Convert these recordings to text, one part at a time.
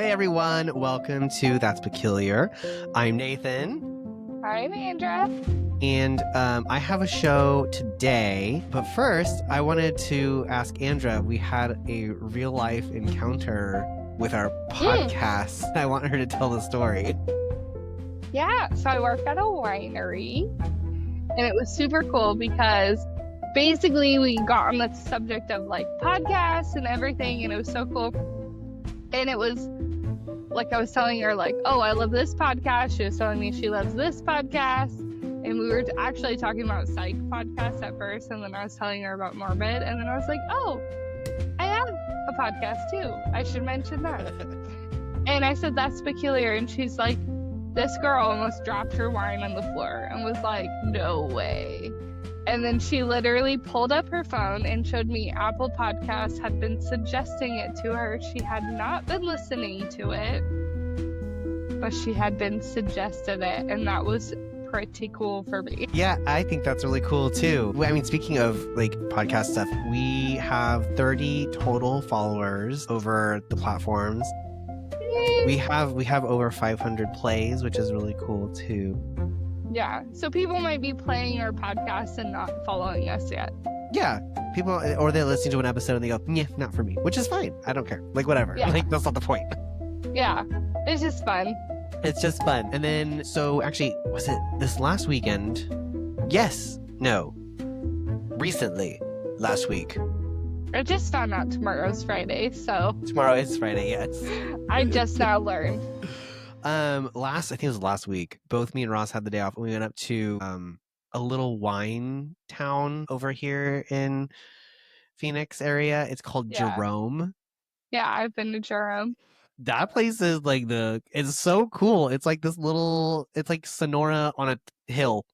Hey everyone, welcome to That's Peculiar. I'm Nathan. I'm Andra. And I have a show today, but first I wanted to ask Andra, we had a real life encounter with our podcast. I want her to tell the story. Yeah, so I work at a winery, and it was super cool because basically we got on the subject of like podcasts and everything, and it was so cool. And it was like I was telling her like, oh, I love this podcast. She was telling me she loves this podcast. And we were actually talking about psych podcasts at first, and then I was telling her about Morbid, and then I was like, oh, I have a podcast too. I should mention that. And I said, that's peculiar. And she's like, this girl almost dropped her wine on the floor and was like, no way. And then she literally pulled up her phone and showed me Apple Podcasts had been suggesting it to her. She had not been listening to it, but she had been suggested it, and that was pretty cool for me. Yeah, I think that's really cool too. I mean, speaking of like podcast stuff, we have 30 total followers over the platforms. We have over 500 plays, which is really cool too. Yeah, so people might be playing our podcast and not following us yet. Yeah, people, or they're listening to an episode and they go, yeah, not for me, which is fine. I don't care. Like, whatever. Yeah. Like, that's not the point. Yeah, it's just fun. It's just fun. And then, so actually, was it this last weekend? Yes. No. Recently. Last week. I just found out tomorrow's Friday, so. Tomorrow is Friday, yes. I just now learned. I think it was last week, both me and Ross had the day off, and we went up to a little wine town over here in Phoenix area. It's called Jerome. Yeah, I've been to Jerome. That place is like it's so cool. It's like this little, it's like Sonora on a hill.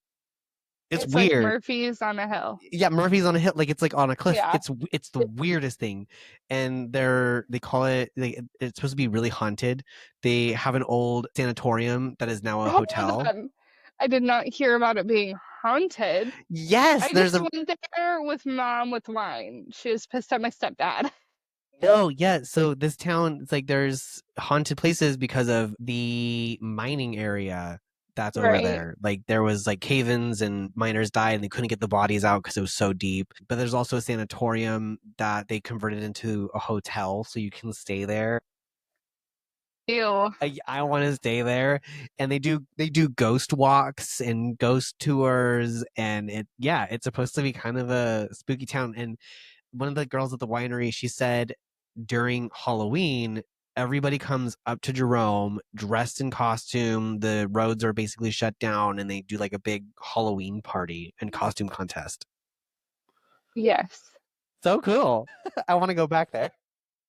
It's weird. Like Murphy's on a hill. Yeah, Murphy's on a hill, like it's like on a cliff. Yeah. It's the weirdest thing, and they call it. It's supposed to be really haunted. They have an old sanatorium that is now a hotel. I did not hear about it being haunted. Yes, I just went there with Mom with wine. She was pissed at my stepdad. Oh yeah, so this town, it's like there's haunted places because of the mining area that's over there. Like there was like cave-ins and miners died and they couldn't get the bodies out because it was so deep. But there's also a sanatorium that they converted into a hotel so you can stay there. Ew. I want to stay there. And they do ghost walks and ghost tours, and it's supposed to be kind of a spooky town. And one of the girls at the winery, she said during Halloween, everybody comes up to Jerome dressed in costume. The roads are basically shut down, and they do like a big Halloween party and costume contest. Yes. So cool. I want to go back there.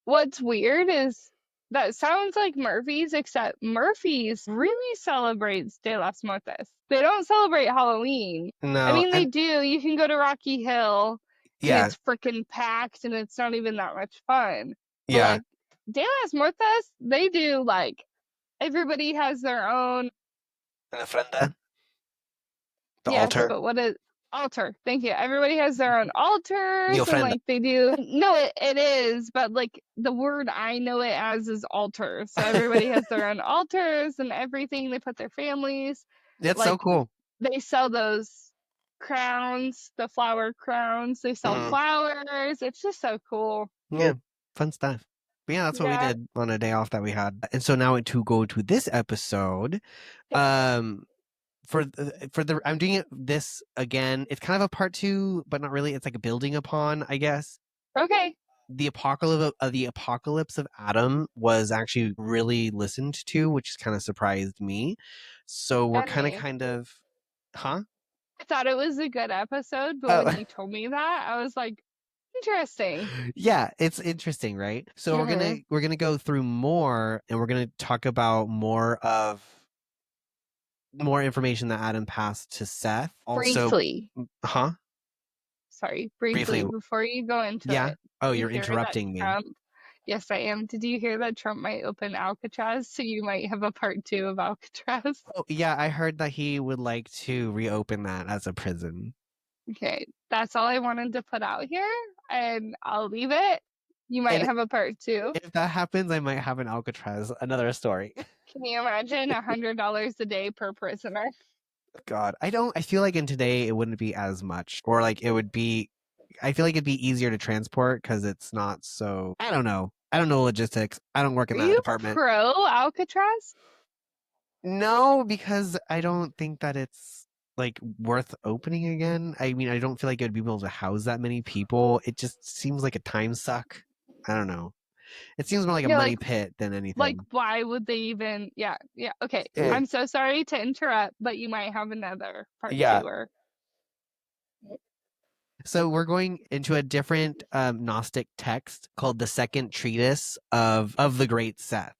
What's weird is that sounds like Murphy's, except Murphy's really celebrates De las Muertes. They don't celebrate Halloween. No. I mean, they do. You can go to Rocky Hill. Yeah. It's freaking packed, and it's not even that much fun. But yeah. Like, De las Muertes, they do like everybody has their own. An ofrenda. The altar. But what is altar? Thank you. Everybody has their own altars, The and like they do. No, it is, but like the word I know it as is altar. So everybody has their own altars and everything. They put their families. That's like, so cool. They sell those crowns, the flower crowns. They sell flowers. It's just so cool. Yeah, fun stuff. But yeah, that's what we did on a day off that we had. And so now to go to this episode, I'm doing this again. It's kind of a part 2, but not really. It's like building upon, I guess. Okay. The apocalypse of Adam was actually really listened to, which kind of surprised me. So we're kind of, huh? I thought it was a good episode, but when you told me that, I was like, interesting. Yeah, it's interesting, right? So we're gonna go through more, and we're gonna talk about more information that Adam passed to Seth. Also, briefly. Huh? Sorry, briefly before you go into it. Oh, you're interrupting me. Yes, I am. Did you hear that Trump might open Alcatraz? So you might have a part 2 of Alcatraz. Oh, yeah, I heard that he would like to reopen that as a prison. Okay, that's all I wanted to put out here, and I'll leave it You might And have a part two. if that happens, I might have an Alcatraz, another story. Can you imagine $100 a day per prisoner? God, I feel like in today it wouldn't be as much, or like it would be. I feel like it'd be easier to transport because it's not so. I don't know. I don't know logistics. I don't work Are in that you department. pro Alcatraz? No, because I don't think that it's like worth opening again. I mean, I don't feel like it would be able to house that many people. It just seems like a time suck. I don't know. It seems more like a Yeah, money pit than like anything. why would they even? Yeah, yeah. Okay, Eh, I'm so sorry to interrupt, but you might have another part yeah. two or So we're going into a different Gnostic text called the Second Treatise of the Great Seth.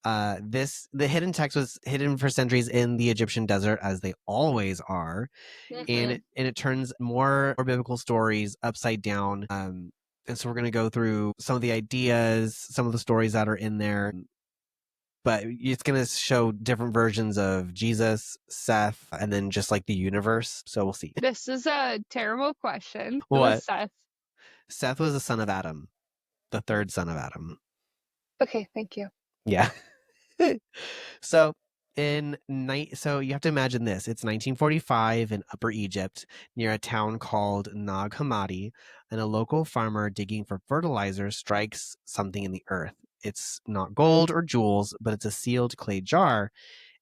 The hidden text was hidden for centuries in the Egyptian desert, as they always are, and Mhm. it turns more biblical stories upside down. And so we're going to go through some of the ideas, some of the stories that are in there, but it's going to show different versions of Jesus, Seth, and then just like the universe. So we'll see. This is a terrible question. Who was What? Seth? Seth was the son of Adam, the third son of Adam. Okay, thank you. Yeah. So so you have to imagine this. It's 1945 in Upper Egypt near a town called Nag Hammadi, and a local farmer digging for fertilizer strikes something in the earth. It's not gold or jewels, but it's a sealed clay jar,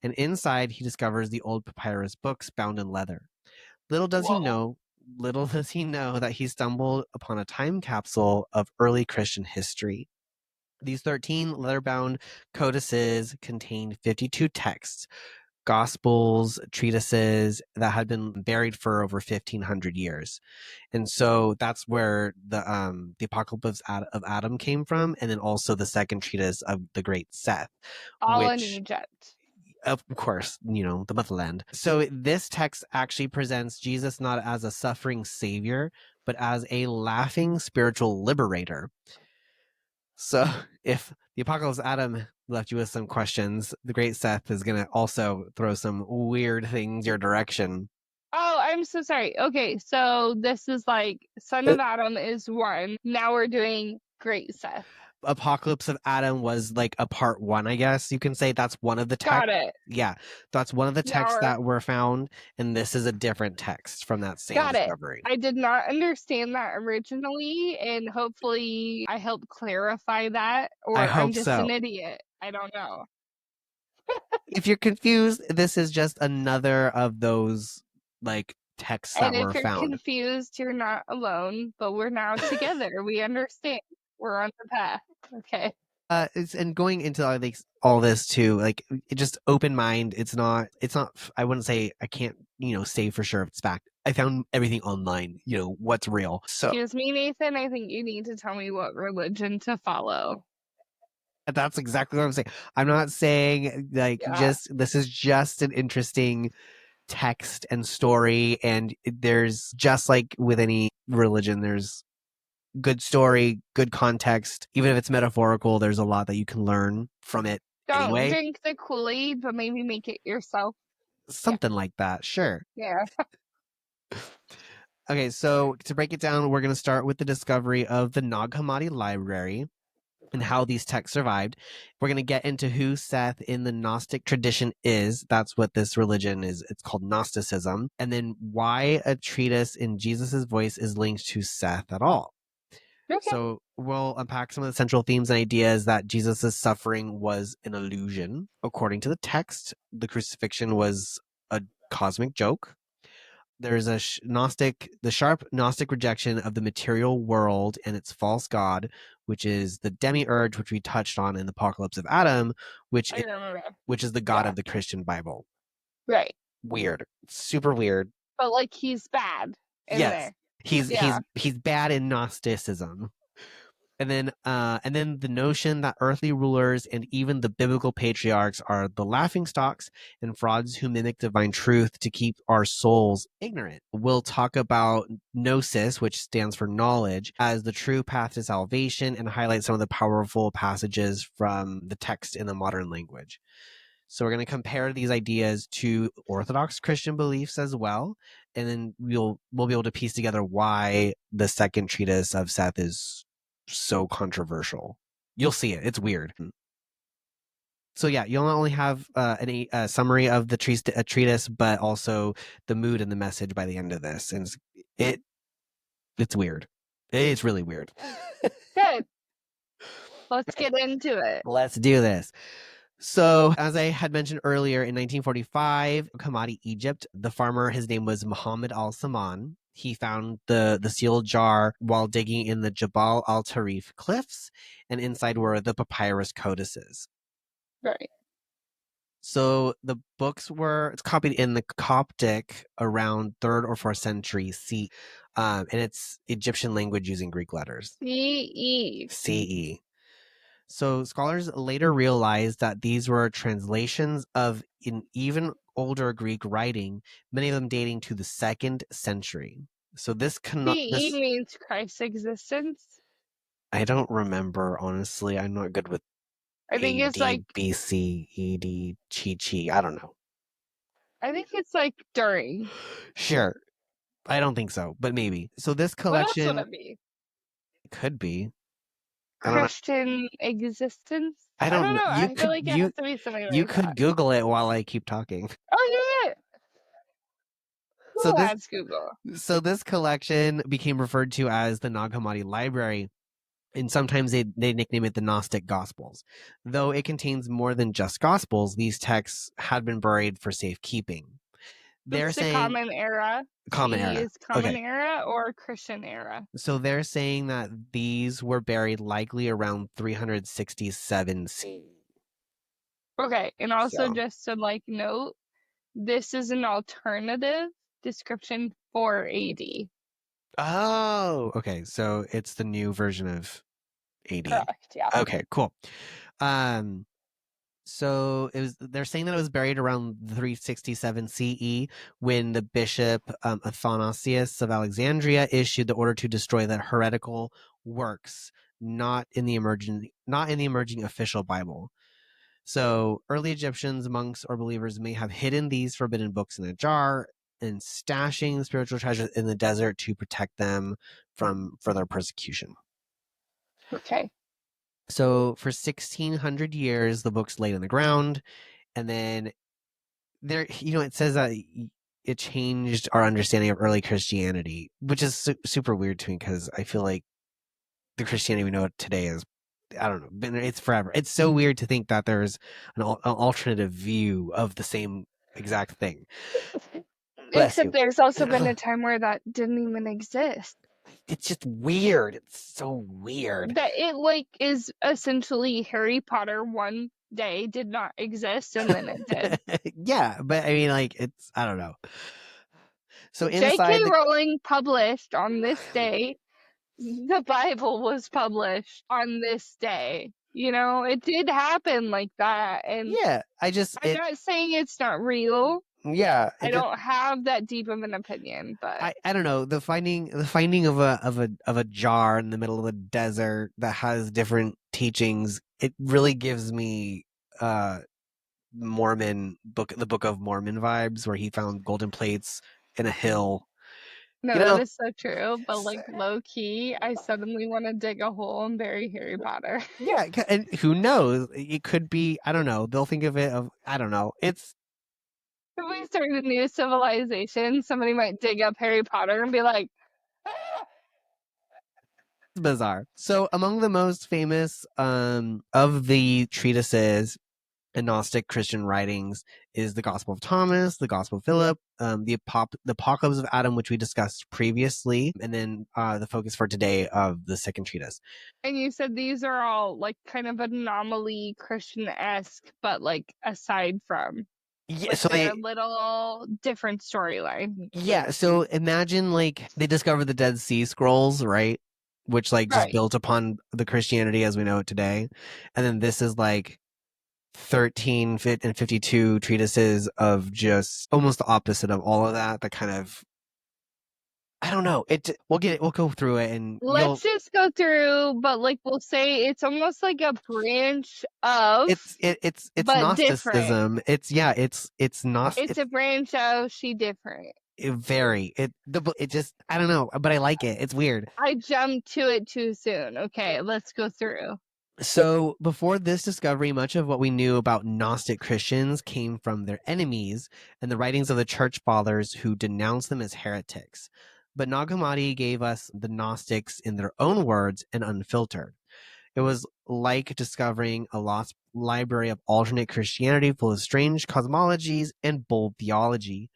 and inside he discovers the old papyrus books bound in leather. Little does he Whoa. know, little does he know that he stumbled upon a time capsule of early Christian history. These 13 leather-bound codices contained 52 texts, gospels, treatises that had been buried for over 1,500 years. And so that's where the Apocalypse of Adam came from, and then also the second treatise of the Great Seth, All in which Egypt. of course, the motherland. So this text actually presents Jesus not as a suffering savior, but as a laughing spiritual liberator. So if the Apocalypse Adam left you with some questions, the Great Seth is going to also throw some weird things your direction. Oh, I'm so sorry. Okay, so this is like Son of Adam is one. Now we're doing Great Seth. Apocalypse of Adam was like a part one, I guess you can say. That's one of the texts. Got it. Yeah, that's one of the Now texts we're that were found, and this is a different text from that same got it. discovery. I did not understand that originally, and hopefully I helped clarify that, or I I'm hope just so. an idiot. I don't know. If you're confused, this is just another of those like texts that And were if you're found. confused, you're not alone, but we're now together. We understand. We're on the path. Okay. And going into like all this too, like just open mind. It's not. I wouldn't say I can't. Say for sure if it's fact. I found everything online. What's real. So Excuse me, Nathan. I think you need to tell me what religion to follow. that's exactly what I'm saying. I'm not saying like Yeah. this is just an interesting text and story, and there's just like with any religion, there's good story, good context. Even if it's metaphorical, there's a lot that you can learn from it Don't anyway. drink the Kool-Aid, but maybe make it yourself. Yeah. Something like that, sure. Yeah. Okay, so to break it down, we're going to start with the discovery of the Nag Hammadi Library and how these texts survived. We're going to get into who Seth in the Gnostic tradition is. That's what this religion is. It's called Gnosticism. And then why a treatise in Jesus's voice is linked to Seth at all. Okay. So we'll unpack some of the central themes and ideas that Jesus' suffering was an illusion. According to the text, the crucifixion was a cosmic joke. There's a the sharp Gnostic rejection of the material world and its false god, which is the demiurge, which we touched on in the Apocalypse of Adam, which I remember. is the god Yeah. of the Christian Bible. Right. Weird, super weird. But like he's bad in Yes, there. he's bad in Gnosticism. And then the notion that earthly rulers and even the biblical patriarchs are the laughing stocks and frauds who mimic divine truth to keep our souls ignorant. We'll talk about gnosis, which stands for knowledge, as the true path to salvation and highlight some of the powerful passages from the text in the modern language. So we're going to compare these ideas to Orthodox Christian beliefs as well, and then we'll be able to piece together why the second treatise of Seth is so controversial. You'll see it. It's weird. So yeah, you'll not only have a summary of the treatise, but also the mood and the message by the end of this, and it's weird. It's really weird. Good. Let's get into it. Let's do this. So, as I had mentioned earlier, in 1945, Hammadi, Egypt, the farmer, his name was Muhammad al-Saman. He found the sealed jar while digging in the Jabal al-Tarif cliffs, and inside were the papyrus codices. Right. So the books were copied in the Coptic around 3rd or 4th century CE, and it's Egyptian language using Greek letters. CE. CE. So scholars later realized that these were translations of an even older Greek writing, many of them dating to the 2nd century. So this CE means Christ's existence. I don't remember, honestly. I'm not good with I think it's like BC, ED, Chi. I don't know. I think it's like during. Sure. I don't think so, but maybe. So this collection What else would it be? could be Christian existence? I don't know. I feel like it has to be something like you could that. Google it while I keep talking. Oh yeah. So that's Google. So this collection became referred to as the Nag Hammadi Library, and sometimes they nickname it the Gnostic Gospels. Though it contains more than just Gospels, these texts had been buried for safekeeping. They're saying common era. Common era. Is common era or Christian era? So they're saying that these were buried likely around 367 CE. Okay, and also just to note, this is an alternative description for AD. Oh, okay. So it's the new version of AD. Correct, yeah. Okay, cool. So they're saying that it was buried around 367 CE when the bishop Athanasius of Alexandria issued the order to destroy the heretical works, not in the emerging official Bible. So early Egyptians, monks, or believers may have hidden these forbidden books in a jar and stashing spiritual treasures in the desert to protect them from further persecution. Okay. So for 1600 years, the books laid on the ground, and then there, it says that it changed our understanding of early Christianity, which is super weird to me because I feel like the Christianity we know today is, I don't know, it's forever. It's so weird to think that there's an alternative view of the same exact thing. Except there's also been a time where that didn't even exist. It's just weird. It's so weird. That it is essentially Harry Potter one day did not exist and then it did. Yeah, but I mean, it's, I don't know. So J.K. Rowling published on this day. The Bible was published on this day. It did happen like that. And yeah, I'm not saying it's not real. Yeah, I don't have that deep of an opinion, but I don't know, the finding of a jar in the middle of the desert that has different teachings. It really gives me Mormon book, the Book of Mormon vibes, where he found golden plates in a hill. No, that is so true. But low key, I suddenly want to dig a hole and bury Harry Potter. Yeah, and who knows? It could be, I don't know. They'll think of it I don't know. It's. If we start a new civilization, somebody might dig up Harry Potter and be like, ah! It's bizarre. So among the most famous of the treatises and Gnostic Christian writings is the Gospel of Thomas, the Gospel of Philip, the Apocalypse of Adam, which we discussed previously, and then the focus for today of the second treatise. And you said these are all kind of anomaly Christian-esque, but aside from. Yeah, so they're a little different storyline. Yeah, so imagine they discovered the Dead Sea Scrolls, right? Which just built upon the Christianity as we know it today. And then this is 13 and 52 treatises of just almost the opposite of all of that. That kind of, I don't know. We'll go through it and let's just go through, but we'll say it's almost like a branch of it's Gnosticism. Different. It's Gnostic. It's a branch of she different. It just, I don't know, but I like it. It's weird. I jumped to it too soon. Okay, let's go through. So before this discovery, much of what we knew about Gnostic Christians came from their enemies and the writings of the church fathers who denounced them as heretics. But Nag Hammadi gave us the Gnostics in their own words and unfiltered. It was like discovering a lost library of alternate Christianity full of strange cosmologies and bold theology.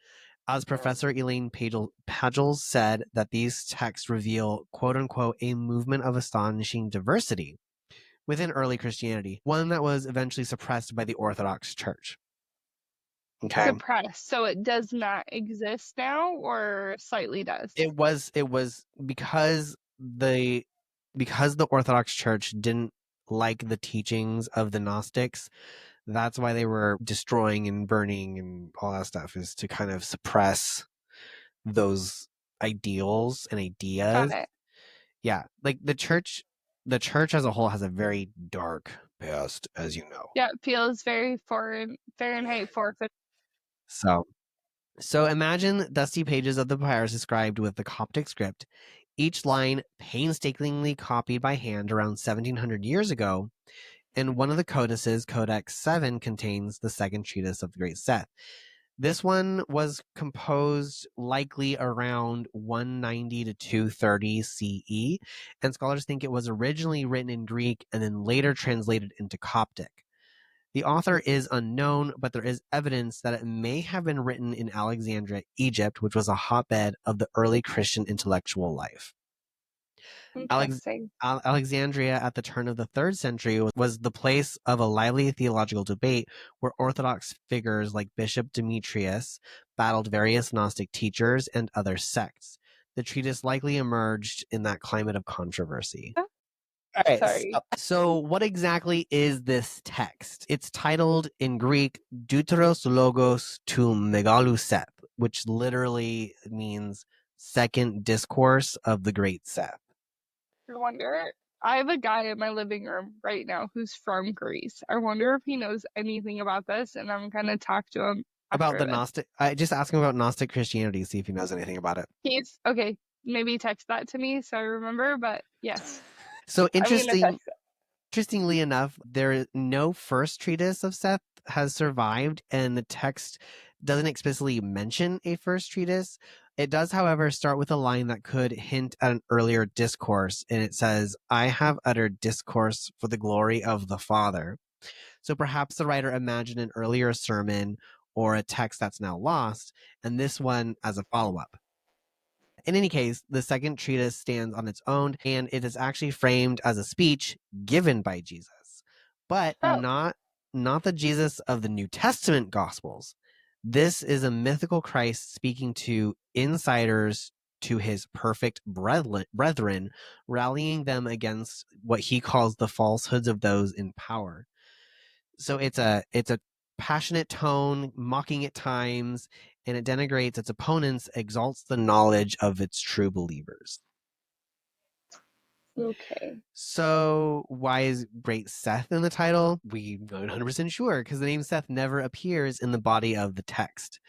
As Professor Elaine Pagels said, that these texts reveal, quote unquote, a movement of astonishing diversity within early Christianity, one that was eventually suppressed by the Orthodox Church. Okay. Suppressed, so it does not exist now, or slightly does? It was because the Orthodox Church didn't like the teachings of the Gnostics. That's why they were destroying and burning and all that stuff, is to kind of suppress those ideals and ideas. Got it. Yeah, like the church as a whole has a very dark past, as you know. Yeah, it feels very foreign. Fahrenheit 450. So imagine dusty pages of the papyrus inscribed with the Coptic script, each line painstakingly copied by hand around 1700 years ago, and one of the codices, Codex 7, contains the second treatise of the Great Seth. This one was composed likely around 190 to 230 CE, and scholars think it was originally written in Greek and then later translated into Coptic. The author is unknown, but there is evidence that it may have been written in Alexandria, Egypt, which was a hotbed of the early Christian intellectual life. Interesting. Alexandria at the turn of the 3rd century was the place of a lively theological debate where Orthodox figures like Bishop Demetrius battled various Gnostic teachers and other sects. The treatise likely emerged in that climate of controversy. All right. Sorry. So what exactly is this text? It's titled in Greek Deuteros Logos to Megalou Seth, which literally means second discourse of the Great Seth. I wonder. I have a guy in my living room right now who's from Greece. I wonder if he knows anything about this, and I'm gonna talk to him About the after this. Gnostic, I just ask him about Gnostic Christianity, see if he knows anything about it. He's okay. Maybe text that to me so I remember. But yes, So I'm gonna text it. interestingly enough, no first treatise of Seth has survived, and the text doesn't explicitly mention a first treatise. It does, however, start with a line that could hint at an earlier discourse, and it says, "I have uttered discourse for the glory of the Father." So perhaps the writer imagined an earlier sermon or a text that's now lost, and this one as a follow-up. In any case, the second treatise stands on its own, and it is actually framed as a speech given by Jesus, but not the Jesus of the New Testament Gospels. This is a mythical Christ speaking to insiders, to his perfect brethren, rallying them against what he calls the falsehoods of those in power. So it's a passionate tone, mocking at times, and it denigrates its opponents, exalts the knowledge of its true believers. Okay. So why is Great Seth in the title? We're not 100% sure, because the name Seth never appears in the body of the text.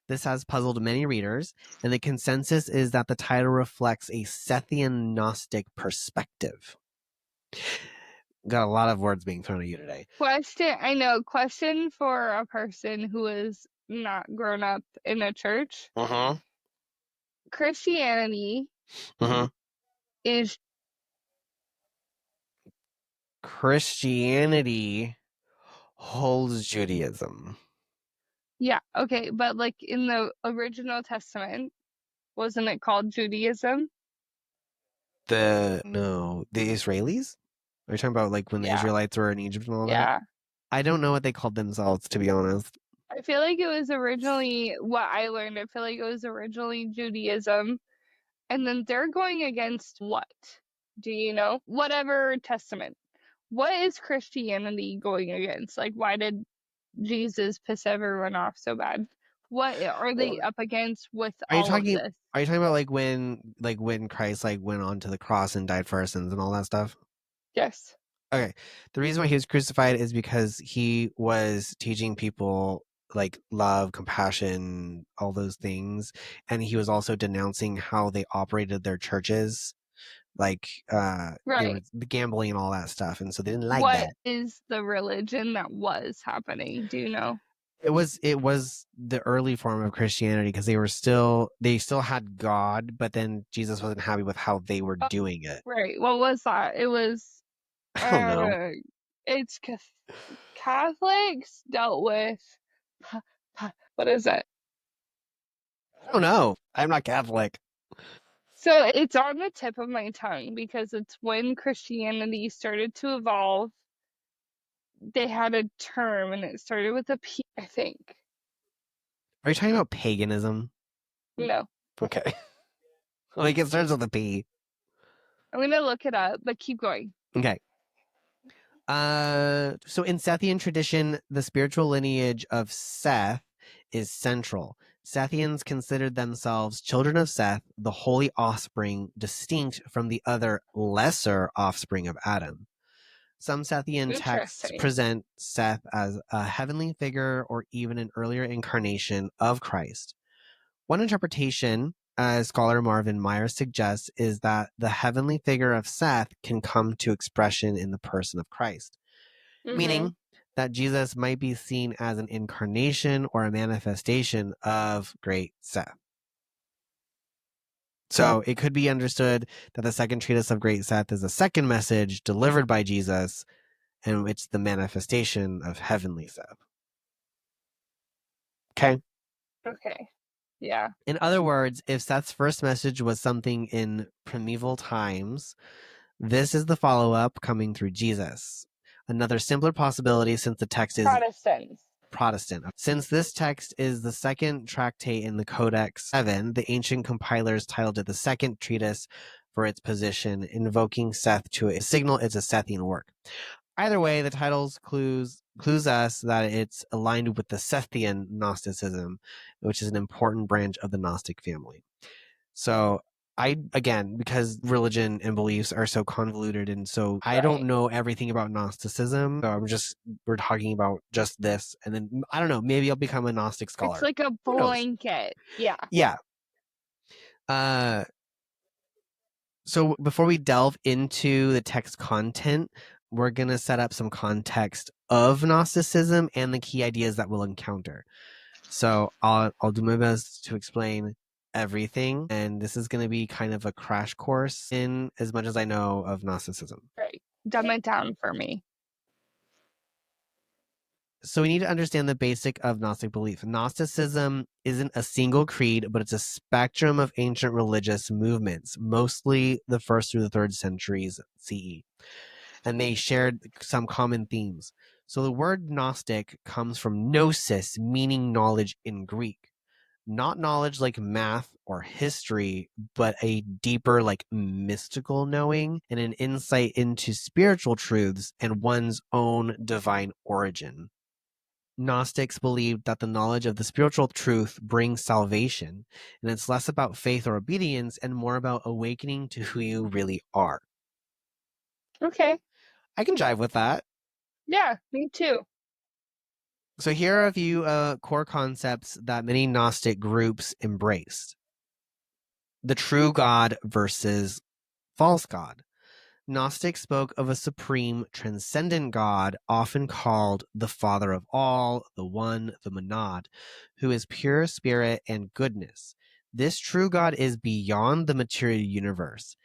This has puzzled many readers, and the consensus is that the title reflects a Sethian Gnostic perspective. Got a lot of words being thrown at you today. Question for a person who is not grown up in a church. Christianity is Christianity holds Judaism. Yeah, okay, but like in the original Testament, wasn't it called Judaism? The Israelis? Are you talking about like when the Israelites were in Egypt and all that? Yeah. I don't know what they called themselves, to be honest. I feel like it was originally what I learned. I feel like it was originally Judaism. And then they're going against what? Do you know? Whatever testament. What is Christianity going against? Like, why did Jesus piss everyone off so bad? What are they up against with all of this? Are you talking about like when Christ like went onto the cross and died for our sins and all that stuff? Yes. Okay. The reason why he was crucified is because he was teaching people like love, compassion, all those things. And he was also denouncing how they operated their churches, like they were Right. the gambling and all that stuff. And so they didn't like What that. is the religion that was happening? Do you know? It was the early form of Christianity because they still had God, but then Jesus wasn't happy with how they were Oh, doing it. right. What was that? It was I don't know. uh it's Catholics dealt with what is it? I don't know. I'm not Catholic. So it's on the tip of my tongue because it's when Christianity started to evolve. They had a term and it started with a P, I think. Are you talking about paganism? No. Okay. Like it starts with a P. I'm gonna look it up, but keep going. Okay. So in Sethian tradition, the spiritual lineage of Seth is central. Sethians considered themselves children of Seth, the holy offspring distinct from the other lesser offspring of Adam. Some Sethian texts Interesting. present Seth as a heavenly figure or even an earlier incarnation of Christ. One interpretation, as scholar Marvin Meyer suggests, is that the heavenly figure of Seth can come to expression in the person of Christ, Mm-hmm. meaning that Jesus might be seen as an incarnation or a manifestation of Great Seth. So it could be understood that the second treatise of Great Seth is a second message delivered by Jesus, and it's the manifestation of heavenly Seth. Okay? Okay. Yeah. In other words, if Seth's first message was something in primeval times, this is the follow-up coming through Jesus. Another simpler possibility, since the text is Protestants. Protestant. Since this text is the second tractate in the Codex 7, the ancient compilers titled it the second treatise for its position, invoking Seth to signal it's a Sethian work. Either way, the titles clues us that it's aligned with the Sethian Gnosticism, which is an important branch of the Gnostic family. So again, because religion and beliefs are so convoluted and so I don't Right. know everything about Gnosticism. So we're talking about just this. And then I don't know, maybe I'll become a Gnostic It's scholar. like a Who knows? blanket. Yeah. Yeah. Uh, so before we delve into the text content, we're going to set up some context of Gnosticism and the key ideas that we'll encounter. So I'll do my best to explain everything, and this is going to be kind of a crash course in as much as I know of Gnosticism. Right. Dumb it down for me. So we need to understand the basic of Gnostic belief. Gnosticism isn't a single creed, but it's a spectrum of ancient religious movements, mostly the 1st through the 3rd centuries CE. And they shared some common themes. So the word Gnostic comes from gnosis, meaning knowledge in Greek. Not knowledge like math or history, but a deeper, like mystical knowing and an insight into spiritual truths and one's own divine origin. Gnostics believed that the knowledge of the spiritual truth brings salvation, and it's less about faith or obedience and more about awakening to who you really are. Okay. I can jive with that. Yeah, me too. So here are a few core concepts that many Gnostic groups embraced. The true God versus false God. Gnostics spoke of a supreme, transcendent God, often called the Father of all, the One, the Monad, who is pure spirit and goodness. This true God is beyond the material universe.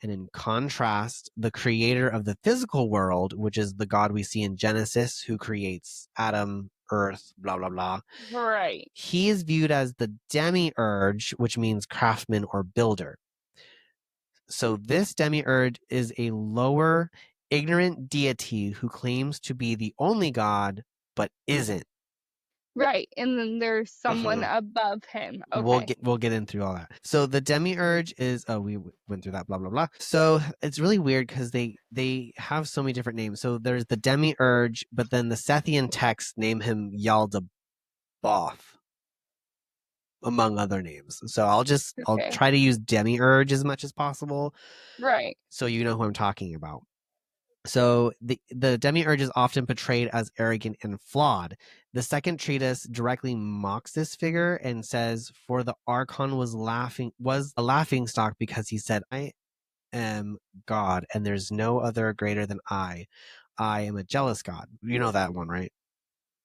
And in contrast, the creator of the physical world, which is the God we see in Genesis, who creates Adam, earth, blah, blah, blah, Right. he is viewed as the demiurge, which means craftsman or builder. So this demiurge is a lower, ignorant deity who claims to be the only God, but isn't. Right. And then there's someone above him. Okay. We'll get into all that. So the demiurge is we went through that blah blah blah. So it's really weird because they have so many different names. So there's the demiurge, but then the Sethian texts name him Yaldabaoth, among other names. So I'll Okay. try to use demiurge as much as possible. Right. So you know who I'm talking about. So the demiurge is often portrayed as arrogant and flawed. The second treatise directly mocks this figure and says, "For the Archon was a laughing stock because he said, I am God, and there's no other greater than I. I am a jealous God." You know that one, right?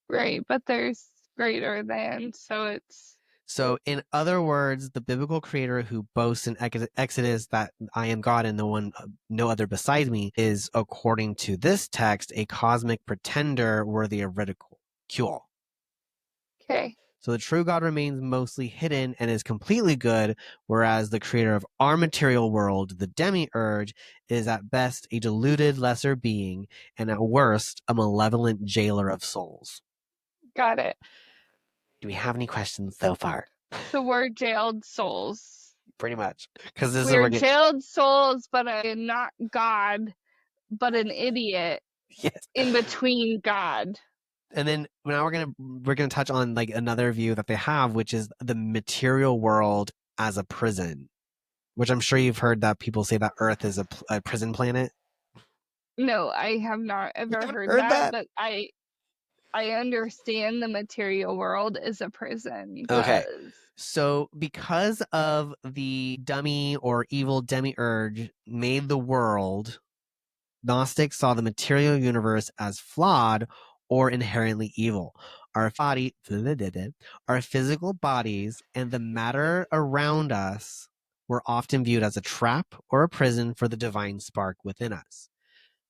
Right, but there's greater than, so it's So, in other words, the biblical creator who boasts in Exodus that I am God and no other beside me, is, according to this text, a cosmic pretender worthy of ridicule. okay. So the true God remains mostly hidden and is completely good, whereas the creator of our material world, the demiurge, is at best a deluded lesser being and at worst a malevolent jailer of souls. Got it. Do we have any questions so far? So we're jailed souls. Pretty much. Because this We're is jailed souls, but I'm not God, but an idiot yes. in between God. And then now we're gonna touch on like another view that they have, which is the material world as a prison, which I'm sure you've heard that people say that Earth is a prison planet. No, I have not ever heard that, but I understand the material world is a prison. Okay. So because of the dummy or evil demiurge made the world, Gnostics saw the material universe as flawed or inherently evil. Our physical bodies and the matter around us were often viewed as a trap or a prison for the divine spark within us.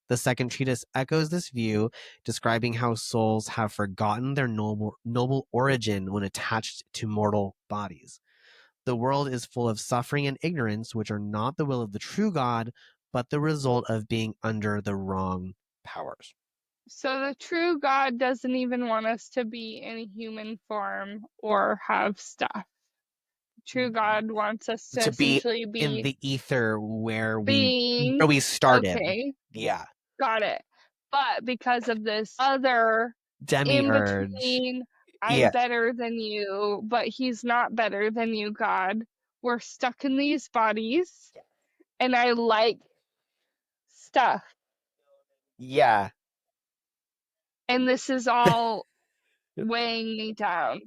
The second treatise echoes this view, describing how souls have forgotten their noble origin when attached to mortal bodies. The world is full of suffering and ignorance, which are not the will of the true God, but the result of being under the wrong powers. So the true God doesn't even want us to be in human form or have stuff. True God wants us to essentially be in the ether where being, we started. Okay. Yeah. Got it. But because of this other demiurge, in between, I'm better than you, but he's not better than you, God. We're stuck in these bodies, and I like stuff. Yeah. And this is all weighing me down.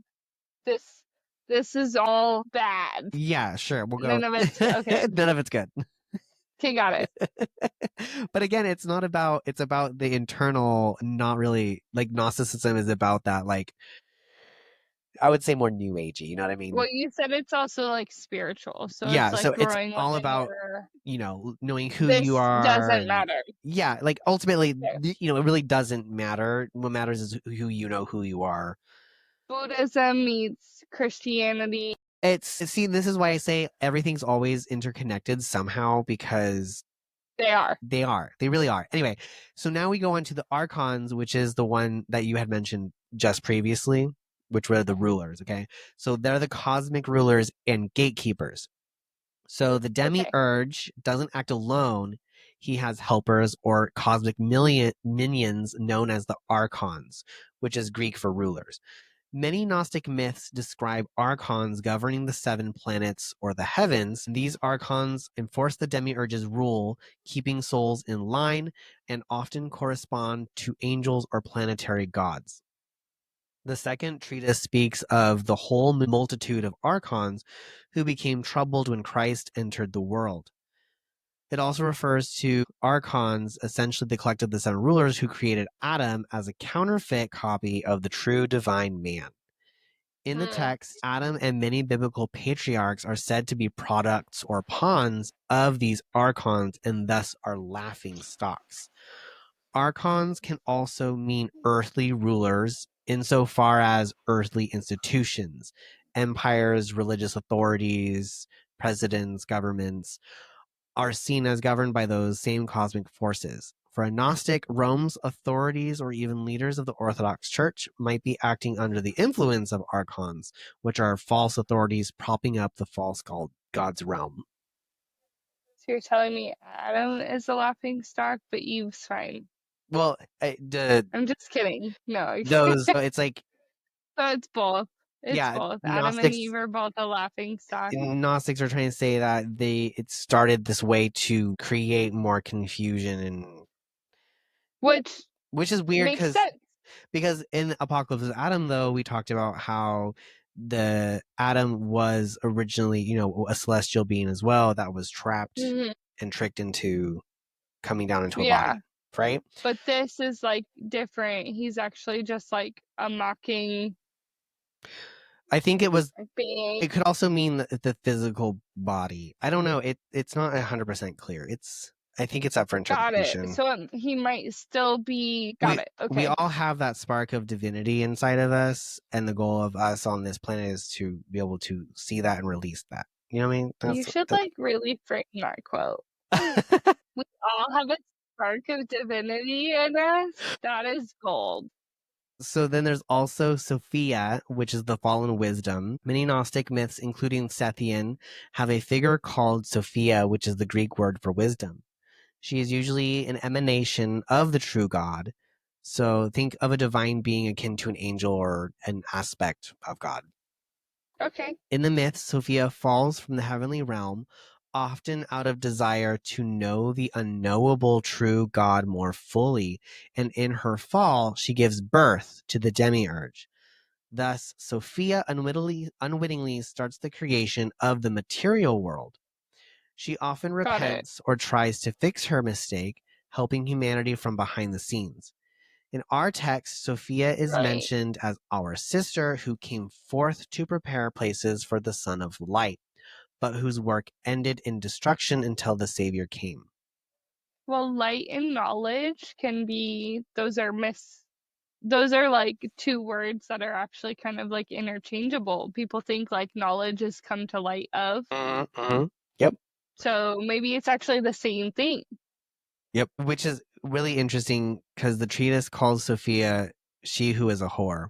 This is all bad. Yeah, sure. We'll go. None of it's okay. None of it's good. Okay, got it. But again, it's about the internal, not really like Gnosticism is about that, like I would say more new agey, you know what I mean? Well, you said it's also like spiritual, so yeah, it's like so it's all about knowing who you are. Doesn't matter. Yeah, like ultimately, it really doesn't matter. What matters is who you know who you are. Buddhism meets Christianity. See, this is why I say everything's always interconnected somehow, because they are. They really are. Anyway, so now we go on to the Archons, which is the one that you had mentioned just previously, which were the rulers, okay? So they're the cosmic rulers and gatekeepers. So the demiurge doesn't act alone. He has helpers or cosmic minions known as the Archons, which is Greek for rulers. Many Gnostic myths describe Archons governing the 7 planets or the heavens. These Archons enforce the demiurge's rule, keeping souls in line, and often correspond to angels or planetary gods. The second treatise speaks of the whole multitude of Archons who became troubled when Christ entered the world. It also refers to Archons, essentially the collective of the 7 rulers who created Adam as a counterfeit copy of the true divine man. In the text, Adam and many biblical patriarchs are said to be products or pawns of these Archons and thus are laughing stocks. Archons can also mean earthly rulers insofar as earthly institutions, empires, religious authorities, presidents, governments are seen as governed by those same cosmic forces. For a Gnostic, Rome's authorities or even leaders of the Orthodox Church might be acting under the influence of Archons, which are false authorities propping up the false God's realm. So you're telling me Adam is a laughing stock, but Eve's fine. Well, I'm just kidding. No. So it's like... So it's both. It's both. Adam and Eve are both a laughing stock. Gnostics are trying to say that it started this way to create more confusion, and which is weird because Because in Apocalypse of Adam, though, we talked about how the Adam was originally, a celestial being as well that was trapped Mhm. and tricked into coming down into a Yeah. body, right? But this is like different. He's actually just like a mocking I think being. it could also mean the physical body. I don't know. It's not 100% clear. I think it's up for Got it. interpretation. So he might still be. Got it. We Okay. all have that spark of divinity inside of us, and the goal of us on this planet is to be able to see that and release that. You know what I mean? You should like really frame that quote. We all have a spark of divinity in us. That is gold. So then there's also Sophia, which is the fallen wisdom. Many Gnostic myths, including Sethian, have a figure called Sophia, which is the Greek word for wisdom. She is usually an emanation of the true God. So think of a divine being akin to an angel or an aspect of God. Okay. In the myth, Sophia falls from the heavenly realm, often out of desire to know the unknowable true God more fully, and in her fall, she gives birth to the demiurge. Thus, Sophia unwittingly starts the creation of the material world. She often Got it. repents or tries to fix her mistake, helping humanity from behind the scenes. In our text, Sophia is Right. mentioned as our sister who came forth to prepare places for the Son of Light, but whose work ended in destruction until the Savior came. Well, light and knowledge can be, those are like two words that are actually kind of like interchangeable. People think like knowledge is come to light of. Mm-hmm. Yep. So maybe it's actually the same thing. Yep. Which is really interesting because the treatise calls Sophia she who is a whore.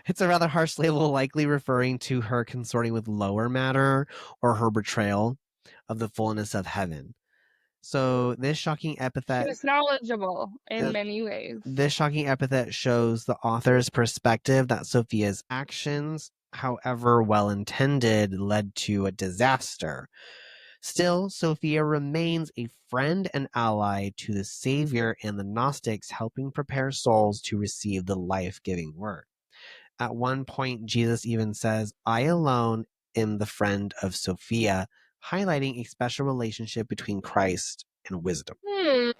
It's a rather harsh label, likely referring to her consorting with lower matter or her betrayal of the fullness of heaven. So this shocking epithet She's knowledgeable in many ways. This shocking epithet shows the author's perspective that Sophia's actions, however well intended, led to a disaster. Still, Sophia remains a friend and ally to the Savior and the Gnostics, helping prepare souls to receive the life-giving word. At one point, Jesus even says, "I alone am the friend of Sophia," highlighting a special relationship between Christ and wisdom.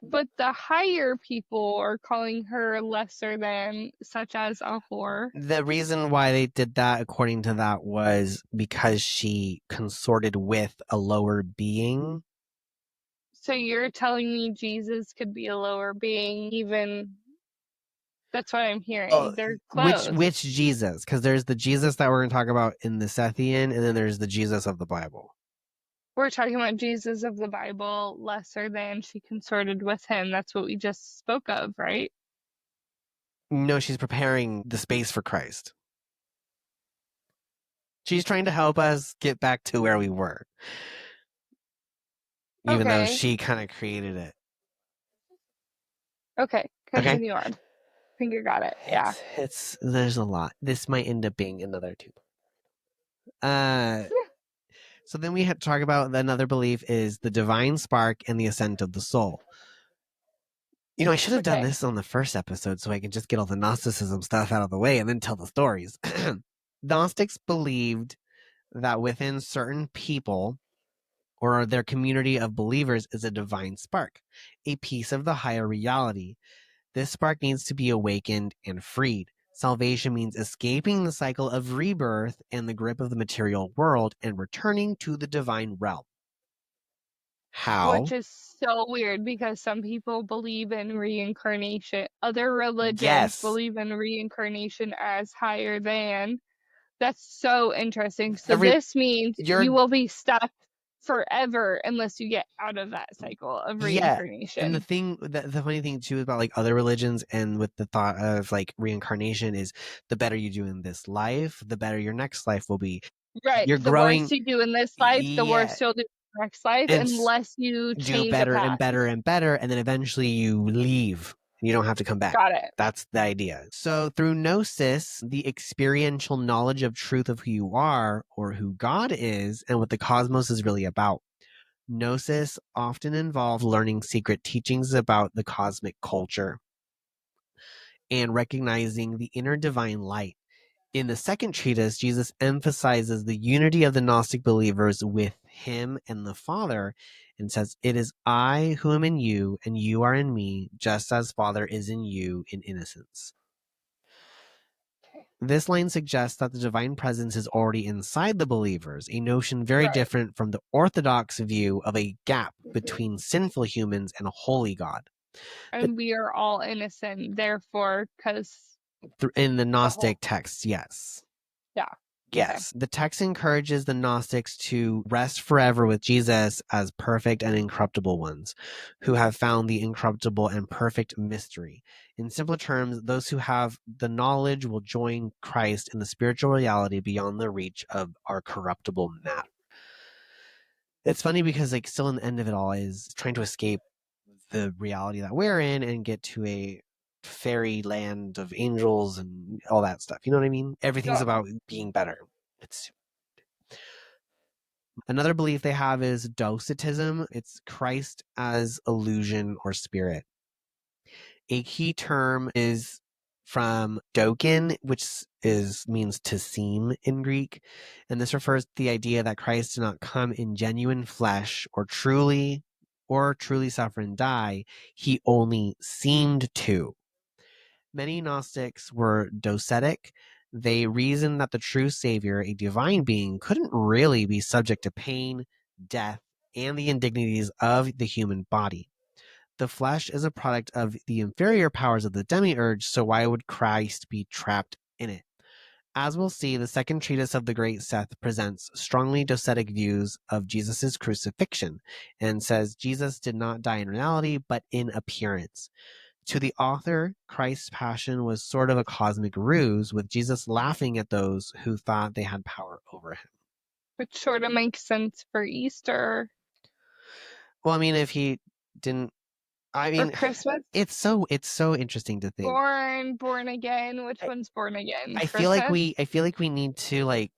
But the higher people are calling her lesser than, such as a whore. The reason why they did that, according to that, was because she consorted with a lower being. So you're telling me Jesus could be a lower being, even? That's what I'm hearing. They're close. Which Jesus? Because there's the Jesus that we're going to talk about in the Sethian, and then there's the Jesus of the Bible. We're talking about Jesus of the Bible, lesser than she consorted with him. That's what we just spoke of, right? No, she's preparing the space for Christ. She's trying to help us get back to where we were. Even though she kind of created it. Okay, continue on. I think you got it. Yeah. There's a lot. This might end up being another 2. So then we had to talk about another belief is the divine spark and the ascent of the soul. I should have done this on the first episode so I can just get all the Gnosticism stuff out of the way and then tell the stories. Gnostics believed that within certain people or their community of believers is a divine spark, a piece of the higher reality. This spark needs to be awakened and freed. Salvation means escaping the cycle of rebirth and the grip of the material world and returning to the divine realm. How? Which is so weird because some people believe in reincarnation. Other religions believe in reincarnation as higher than. That's so interesting. So this means you will be stuck forever unless you get out of that cycle of reincarnation. And the funny thing too about like other religions and with the thought of like reincarnation is the better you do in this life, the better your next life will be. Right. The worse you do in this life, the worse you'll do in the next life, unless you change do better and better and better, and then eventually you leave. You don't have to come back. Got it. That's the idea. So through Gnosis, the experiential knowledge of truth of who you are or who God is and what the cosmos is really about. Gnosis often involved learning secret teachings about the cosmic culture. and recognizing the inner divine light. In the second treatise, Jesus emphasizes the unity of the Gnostic believers with him and the Father and says, "It is I who am in you, and you are in me, just as Father is in you in innocence." Okay. This line suggests that the divine presence is already inside the believers, a notion very Right. different from the Orthodox view of a gap Mhm. between sinful humans and a holy God. And we are all innocent, therefore, because In the the whole, Gnostic texts, yes. yeah. Yes. The text encourages the Gnostics to rest forever with Jesus as perfect and incorruptible ones, who have found the incorruptible and perfect mystery. In simpler terms, those who have the knowledge will join Christ in the spiritual reality beyond the reach of our corruptible matter. It's funny because, like, still in the end of it all is trying to escape the reality that we're in and get to a fairy land of angels and all that stuff. You know what I mean? Everything's Yeah. about being better. It's another belief they have is Docetism. It's Christ as illusion or spirit. A key term is from dokin, which means to seem in Greek, and this refers to the idea that Christ did not come in genuine flesh or truly suffer and die. He only seemed to. Many Gnostics were docetic. They reasoned that the true Savior, a divine being, couldn't really be subject to pain, death, and the indignities of the human body. The flesh is a product of the inferior powers of the demiurge, so why would Christ be trapped in it? As we'll see, the second treatise of the Great Seth presents strongly docetic views of Jesus' crucifixion and says Jesus did not die in reality, but in appearance. To the author, Christ's passion was sort of a cosmic ruse, with Jesus laughing at those who thought they had power over him. Which sort of makes sense for Easter. Well, I mean, if he didn't, I mean, or Christmas. It's so interesting to think. Born again. Which one's born again? I feel Christmas? like we need to, like,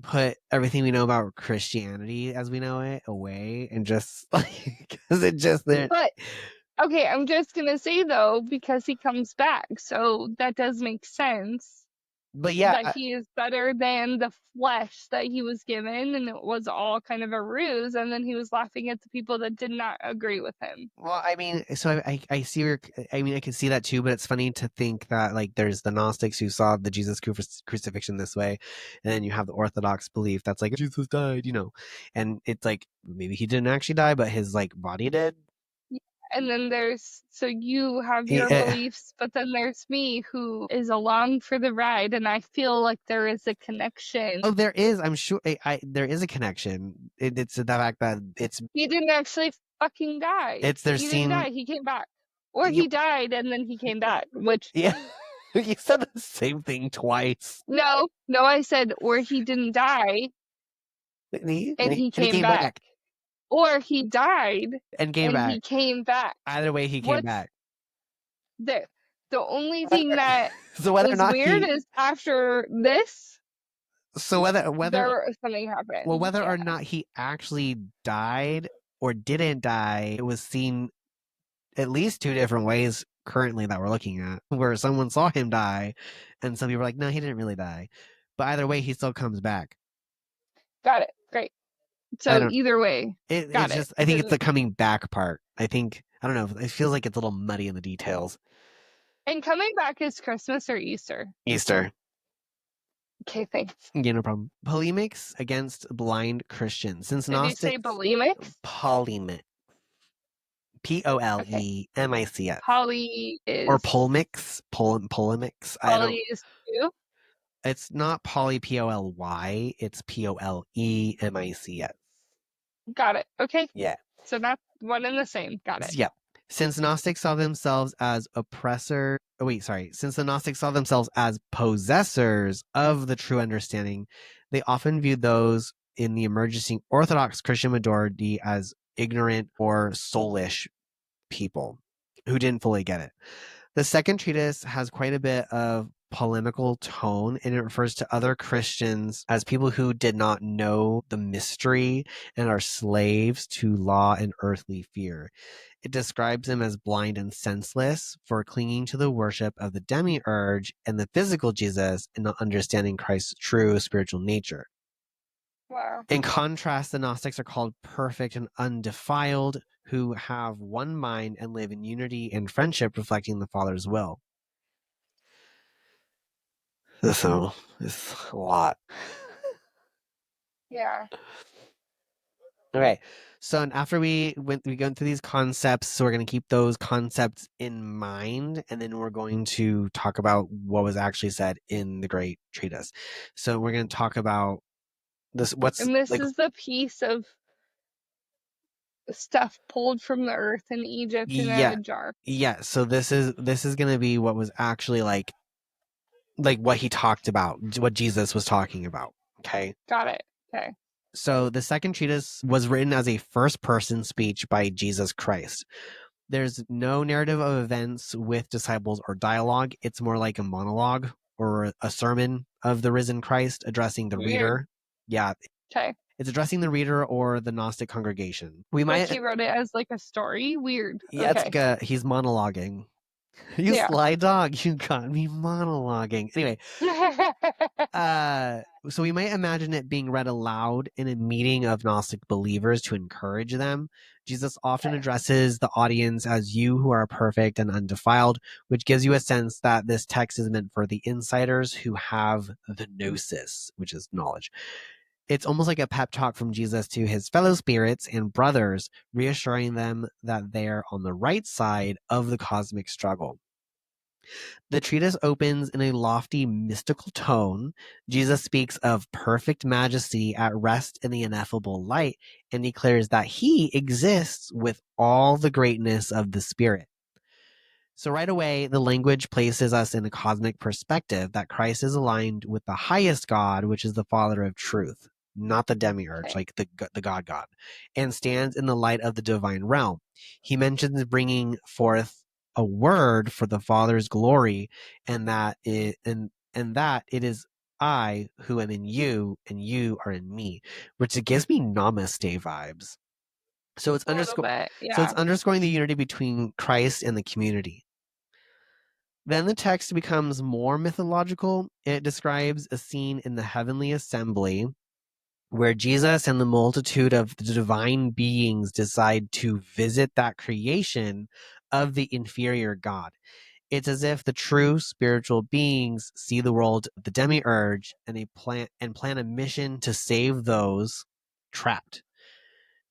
put everything we know about Christianity as we know it away and just, like, because it just there. But okay, I'm just gonna say though, because he comes back, so that does make sense. But yeah, that he is better than the flesh that he was given, and it was all kind of a ruse, and then he was laughing at the people that did not agree with him. well, I mean, so I see where, I mean, I can see that too, but it's funny to think that, like, there's the Gnostics who saw the Jesus crucifixion this way, and then you have the Orthodox belief that's like Jesus died, you know, and it's like maybe he didn't actually die, but his, like, body did. And then so you have your Yeah. beliefs, but then there's me who is along for the ride, and I feel like there is a connection. Oh, there is. I'm sure there is a connection. It's the fact that He didn't actually fucking die. It's their he scene. didn't die. He came back, or he died and then he came back. Which yeah, you said the same thing twice. no, I said or he didn't die And he came back. Or he died and came back. he came back. Either way, he came back. The only thing that so whether was or not weird is after this. So whether something happened. Well, whether or not he actually died or didn't die, it was seen at least two different ways currently that we're looking at, where someone saw him die, and some people were like, "No, he didn't really die." But either way, he still comes back. Got it. Great. So either way, it's just, I think it's the coming back part. I think, I don't know, it feels like it's a little muddy in the details. And coming back is Christmas or Easter? Easter. Okay, thanks. Yeah, no problem. Polemics against blind Christians. Since Did you say polemics? Polemics. Polemics. Poly is... Or polemics. Polemics. Poly is two? It's not poly, P-O-L-Y. It's P-O-L-E-M-I-C-S. Got it. Okay. Yeah. So not one and the same. Got it. Yeah. Since the Gnostics saw themselves as since the Gnostics saw themselves as possessors of the true understanding, they often viewed those in the emerging Orthodox Christian majority as ignorant or soulish people who didn't fully get it. The second treatise has quite a bit of polemical tone, and it refers to other Christians as people who did not know the mystery and are slaves to law and earthly fear. It describes them as blind and senseless for clinging to the worship of the demiurge and the physical Jesus and not understanding Christ's true spiritual nature. Wow. In contrast, the Gnostics are called perfect and undefiled, who have one mind and live in unity and friendship, reflecting the Father's will. So it's a lot. Yeah. Okay, so after we go through these concepts, so we're going to keep those concepts in mind, and then we're going to talk about what was actually said in the Great Treatise. So we're going to talk about this. What's And this like, is the piece of stuff pulled from the earth in Egypt in yeah, a jar. yeah. So this is going to be what was actually like what he talked about, what Jesus was talking about. Okay. Got it. Okay. So the second treatise was written as a first person speech by Jesus Christ. There's no narrative of events with disciples or dialogue. It's more like a monologue or a sermon of the risen Christ addressing the Weird. reader. Yeah. Okay. It's addressing the reader or the Gnostic congregation. We Like might. he wrote it as like a story. Weird. Yeah, Okay. it's like he's monologuing. You Yeah. sly dog, you got me monologuing. Anyway, so we might imagine it being read aloud in a meeting of Gnostic believers to encourage them. Jesus often addresses the audience as you who are perfect and undefiled, which gives you a sense that this text is meant for the insiders who have the gnosis, which is knowledge. It's almost like a pep talk from Jesus to his fellow spirits and brothers, reassuring them that they're on the right side of the cosmic struggle. The treatise opens in a lofty, mystical tone. Jesus speaks of perfect majesty at rest in the ineffable light and declares that he exists with all the greatness of the Spirit. So right away, the language places us in a cosmic perspective that Christ is aligned with the highest God, which is the Father of truth, not the demiurge, like the God, and stands in the light of the divine realm. He mentions bringing forth a word for the Father's glory, and that that it is I who am in you, and you are in me, which it gives me namaste vibes. So it's underscoring the unity between Christ and the community. Then the text becomes more mythological. It describes a scene in the heavenly assembly where Jesus and the multitude of the divine beings decide to visit that creation of the inferior God. It's as if the true spiritual beings see the world of the demiurge and plan a mission to save those trapped.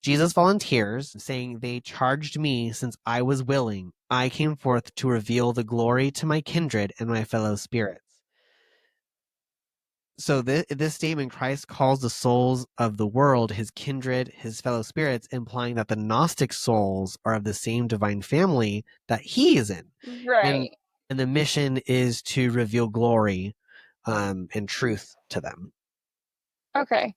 Jesus volunteers, saying, "They charged me since I was willing. I came forth to reveal the glory to my kindred and my fellow spirits." So this statement, Christ calls the souls of the world his kindred, his fellow spirits, implying that the Gnostic souls are of the same divine family that he is in. Right. And the mission is to reveal glory and truth to them. Okay.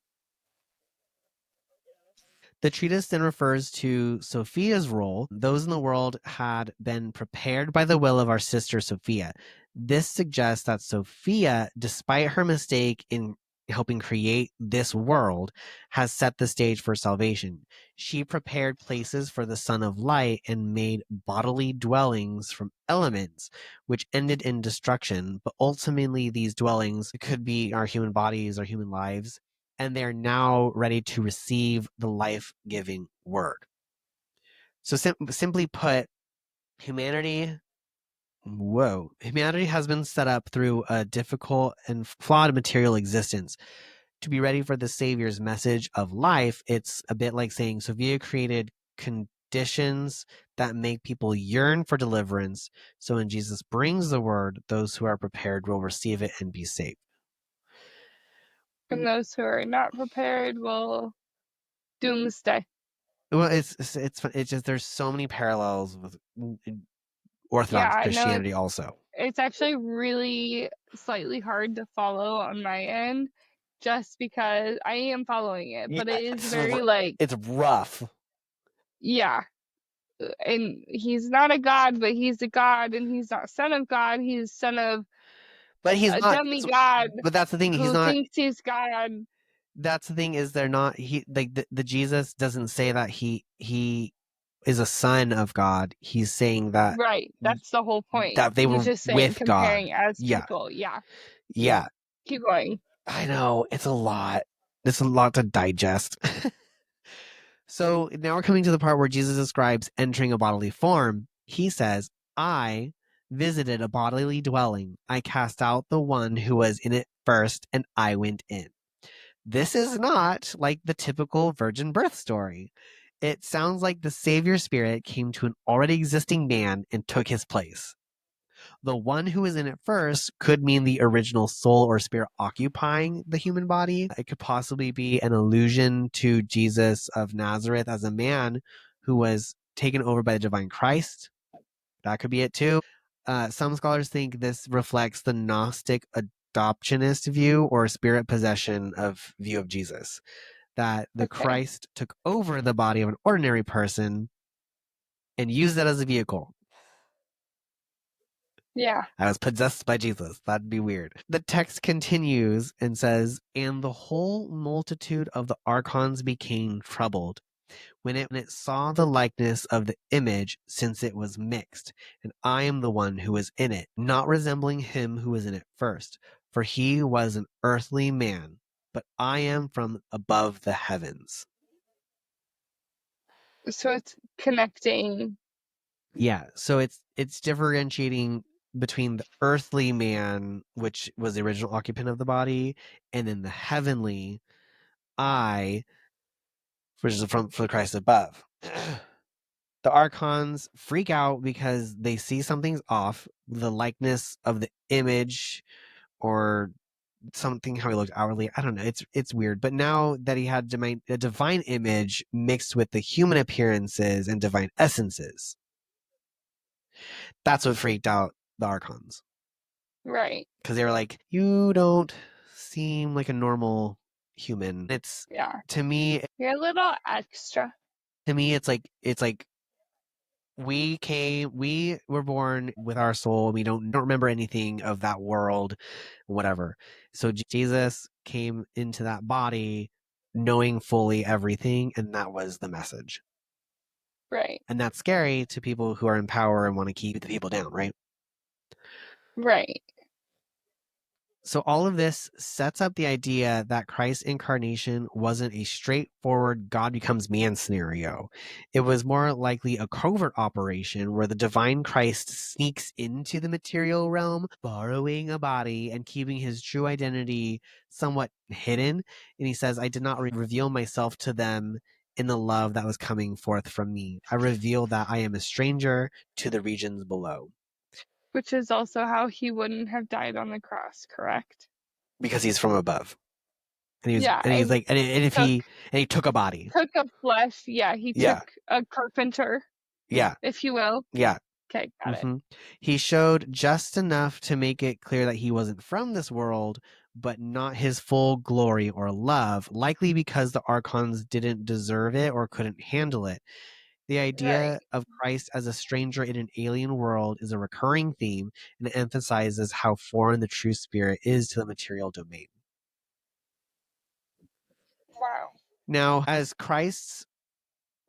The treatise then refers to Sophia's role. Those in the world had been prepared by the will of our sister Sophia. This suggests that Sophia, despite her mistake in helping create this world, has set the stage for salvation. She prepared places for the Son of Light and made bodily dwellings from elements, which ended in destruction. But ultimately, these dwellings could be our human bodies, our human lives, and they're now ready to receive the life-giving word. So simply put, humanity has been set up through a difficult and flawed material existence. To be ready for the Savior's message of life, it's a bit like saying Sophia created conditions that make people yearn for deliverance. So when Jesus brings the word, those who are prepared will receive it and be saved. And those who are not prepared will doomsday. Well, it's just there's so many parallels with Orthodox Christianity also. It's actually really slightly hard to follow on my end just because I am following it, but it is very it's rough. Yeah. And he's not a god, but he's a god, and he's not son of God, he's son of But he's a not. demigod But that's the thing. He's who not. thinks he's God. That's the thing is they're not. He like the Jesus doesn't say that he is a son of God. He's saying that Right. That's the whole point. they He's were just saying, with God. comparing as Yeah, people. Yeah. yeah. Keep going. I know it's a lot. It's a lot to digest. So now we're coming to the part where Jesus describes entering a bodily form. He says, I visited a bodily dwelling. I cast out the one who was in it first, and I went in. This is not like the typical virgin birth story. It sounds like the Savior Spirit came to an already existing man and took his place. The one who was in it first could mean the original soul or spirit occupying the human body. It could possibly be an allusion to Jesus of Nazareth as a man who was taken over by the divine Christ. That could be it too. Some scholars think this reflects the Gnostic adoptionist view or spirit possession of view of Jesus, that the Okay. Christ took over the body of an ordinary person and used that as a vehicle. Yeah. I was possessed by Jesus. That'd be weird. The text continues and says, and the whole multitude of the Archons became troubled when it saw the likeness of the image, since it was mixed. And I am the one who was in it, not resembling him who was in it first. For he was an earthly man, but I am from above the heavens. So it's connecting. Yeah, so it's differentiating between the earthly man, which was the original occupant of the body, and then the heavenly I, which is from for Christ above. The Archons freak out because they see something's off, the likeness of the image or something how he looked outwardly. I don't know. It's weird. But now that he had a divine image mixed with the human appearances and divine essences, that's what freaked out the Archons. Right. Because they were like, you don't seem like a normal human. It's Yeah. to me, You're a little extra. it's like we were born with our soul. We don't remember anything of that world, whatever. So Jesus came into that body knowing fully everything, and that was the message. Right. And that's scary to people who are in power and want to keep the people down, right? Right. So all of this sets up the idea that Christ's incarnation wasn't a straightforward God becomes man scenario. It was more likely a covert operation where the divine Christ sneaks into the material realm, borrowing a body and keeping his true identity somewhat hidden. And he says, I did not reveal myself to them in the love that was coming forth from me. I revealed that I am a stranger to the regions below. Which is also how he wouldn't have died on the cross, correct? Because he's from above. And he was, Yeah. and he's like, and if took, he took a body. Took a flesh. Yeah. He Yeah. took a carpenter. Yeah. If you will. Yeah. Okay. Got it. He showed just enough to make it clear that he wasn't from this world, but not his full glory or love, likely because the Archons didn't deserve it or couldn't handle it. The idea of Christ as a stranger in an alien world is a recurring theme and it emphasizes how foreign the true spirit is to the material domain. Wow. Now, as Christ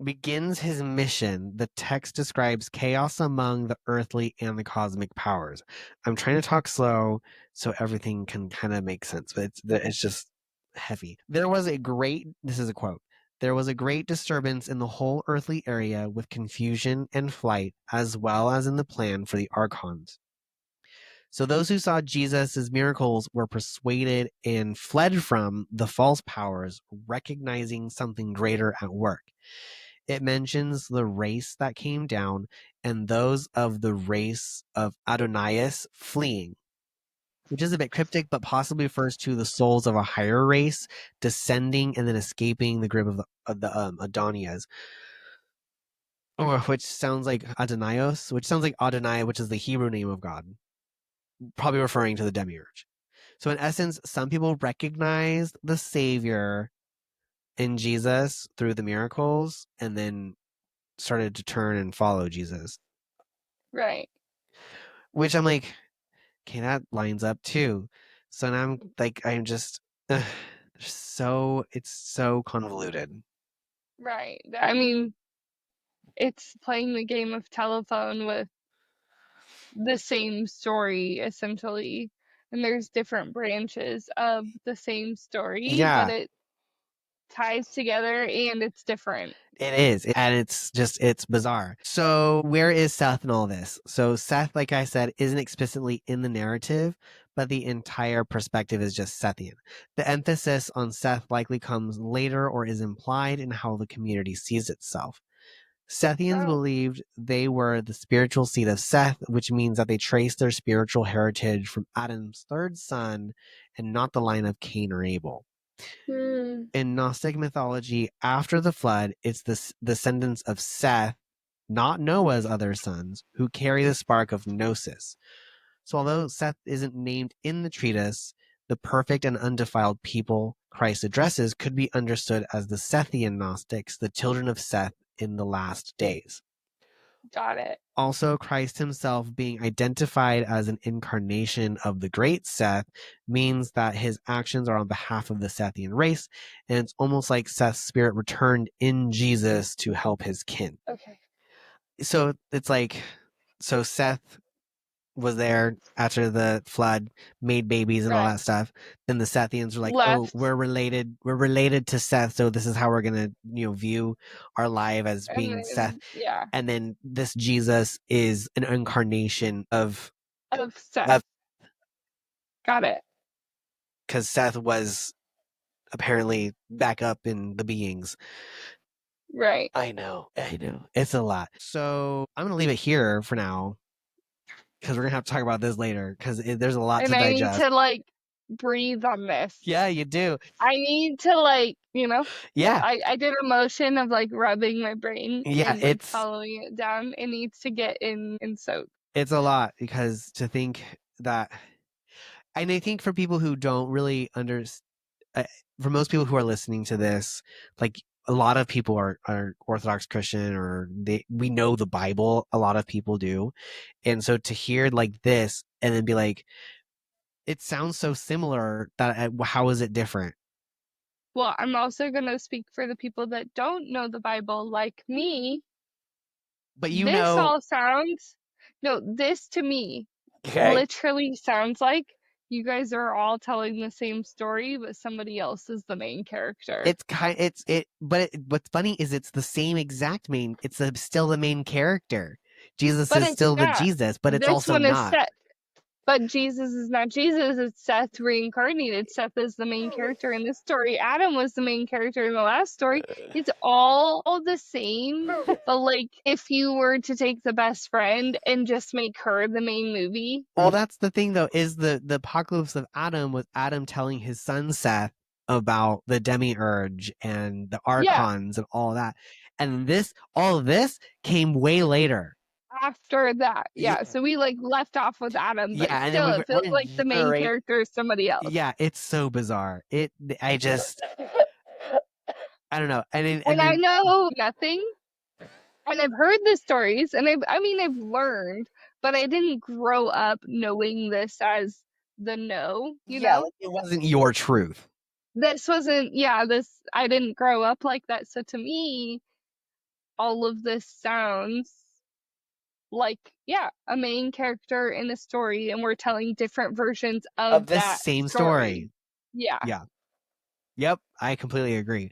begins his mission, the text describes chaos among the earthly and the cosmic powers. I'm trying to talk slow so everything can kind of make sense, but it's just heavy. This is a quote, there was a great disturbance in the whole earthly area with confusion and flight, as well as in the plan for the Archons. So those who saw Jesus' miracles were persuaded and fled from the false powers, recognizing something greater at work. It mentions the race that came down and those of the race of Adonias fleeing, which is a bit cryptic, but possibly refers to the souls of a higher race descending and then escaping the grip of the Adonias. Or which sounds like Adonios, which sounds like Adonai, which is the Hebrew name of God, probably referring to the demiurge. So in essence, some people recognized the Savior in Jesus through the miracles and then started to turn and follow Jesus. Right. Which I'm like, Okay, that lines up too. So now I'm like, I'm just it's so convoluted. Right. I mean, it's playing the game of telephone with the same story essentially. And there's different branches of the same story, but Yeah, it ties together and it's different. it is. And it's bizarre. So, where is Seth in all this? So, Seth, like I said, isn't explicitly in the narrative, but the entire perspective is just Sethian. The emphasis on Seth likely comes later or is implied in how the community sees itself. Sethians Oh, believed they were the spiritual seed of Seth, which means that they traced their spiritual heritage from Adam's third son and not the line of Cain or Abel. hmm, In Gnostic mythology, after the flood, it's the descendants of Seth, not Noah's other sons, who carry the spark of Gnosis. So, although Seth isn't named in the treatise, the perfect and undefiled people Christ addresses could be understood as the Sethian Gnostics, the children of Seth in the last days. got it. Also, Christ himself being identified as an incarnation of the Great Seth means that his actions are on behalf of the Sethian race, and it's almost like Seth's spirit returned in Jesus to help his kin. Okay. So it's like, so Seth was there after the flood, made babies and all Right. that stuff. Then the Sethians were like, "Oh, Left. we're related to Seth, so this is how we're gonna, view our life as And being Seth." then, yeah, And then this Jesus is an incarnation of Seth. of Got it. because Seth was apparently back up in the beings. Right. I know, it's a lot. So I'm gonna leave it here for now because we're gonna have to talk about this later because there's a lot And to I need digest. to like breathe on this. Yeah, you do. I need to like, Yeah, I did a motion of like rubbing my brain yeah, and like following it down. It needs to get in and soak. it's a lot because to think that, and I think for people who don't really understand, for most people who are listening to this, like a lot of people are Orthodox Christian or we know the Bible. A lot of people do, and so to hear like this and then be like, it sounds so similar that how is it different? Well, I'm also gonna speak for the people that don't know the Bible like me. But This all sounds, no, this to me okay, literally sounds like you guys are all telling the same story, but somebody else is the main character. what's funny is it's the same exact main. It's still the main character. Jesus But is it's still the not. Jesus, but it's This also one is not. Seth. But Jesus is not Jesus, it's Seth reincarnated. Seth is the main character in this story. Adam was the main character in the last story. It's all the same. But like if you were to take the best friend and just make her the main movie. Well, that's the thing though, is the apocalypse of Adam was Adam telling his son Seth about the demiurge and the Yeah, archons and all that. And all of this came way later. after that. Yeah, Yeah. So we like left off with Adam, but yeah, and then still it we're feels in like the main generate. character is somebody else. Yeah, it's so bizarre. I don't know. And I know nothing. And I've heard the stories and I've learned, but I didn't grow up knowing this as the know, yeah, like it wasn't your truth. This wasn't, yeah, I didn't grow up like that. So to me, all of this sounds like, yeah, a main character in a story, and we're telling different versions Of of this that same story. story. Yeah. Yeah. Yep, I completely agree.